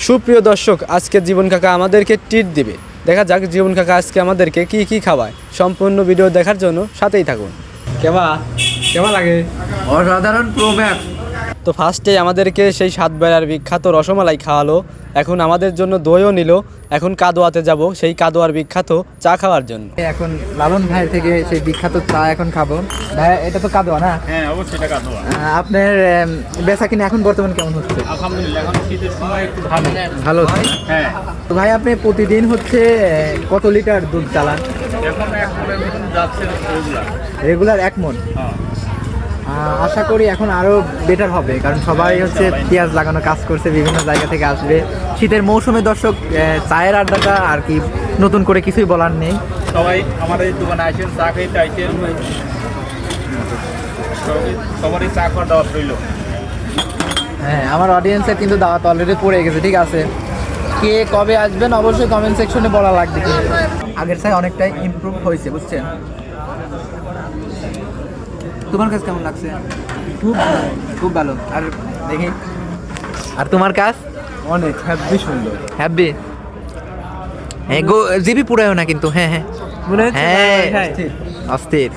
সুপ্রিয় দর্শক, আজকে জীবন কাকা আমাদেরকে ট্রিট দিবে। দেখা যাক জীবন কাকা আজকে আমাদেরকে কি কি খাওয়ায়। সম্পূর্ণ ভিডিও দেখার জন্য সাথেই থাকুন। কেমন লাগে? অসাধারণ প্রোম্যাক্স। তো ফার্স্টে আমাদেরকে সেই সাতবেলার বিখ্যাত রসমালাই খাওয়ালো। এখন আমাদের জন্য দইও নিল। এখন কাদোয়াতে যাব সেই কাদোয়ার বিখ্যাত চা খাওয়ার জন্য। এখন লালন ভাইয়ের থেকে সেই বিখ্যাত চা এখন খাবো। ভাই এটা তো কাদোয়া না? হ্যাঁ, অবশ্যই এটা কাদোয়া। আপনার বেচা কিনা এখন বর্তমান কেমন হচ্ছে? আলহামদুলিল্লাহ, এখন শীতের সময় একটু ভালো। ভালো হচ্ছে। হ্যাঁ, তো ভাই আপনি প্রতিদিন হচ্ছে কত লিটার দুধ চালান? এখন এক মনের মতন যাচ্ছে ওগুলা। রেগুলার 1 মণ। হ্যাঁ, আশা করি এখন আরো বেটার হবে, কারণ সবাই হচ্ছে পেঁয়াজ লাগানো কাজ করছে, বিভিন্ন জায়গা থেকে আসবে শীতের মৌসুমে। দর্শক, চায়ের আড্ডাটা আর কি নতুন করে কিছুই বলার নেই। সবাই আমাদের এই দোকানে আসেন, চা খাইতে আইসেন। সবারই চা খাওয়ার দাওয়াত রইল। হ্যাঁ, আমার অডিয়েন্সের কিন্তু দাওয়াত অলরেডি পড়ে গেছে। ঠিক আছে, কে কবে আসবেন অবশ্যই কমেন্ট সেকশনে বলা লাগবে। কিন্তু আগের চাই অনেকটাই ইমপ্রুভ হয়েছে, বুঝছেন? তোমার কাছে কেমন লাগছে? খুব ভালো। আর দেখি, আর তোমার কাজ? অনেক হ্যাপি, সুন্দর। হ্যাপি। হ্যাঁ, জিবি পুরায়ও না কিন্তু। হ্যাঁ হ্যাঁ হ্যাঁ, অস্থির।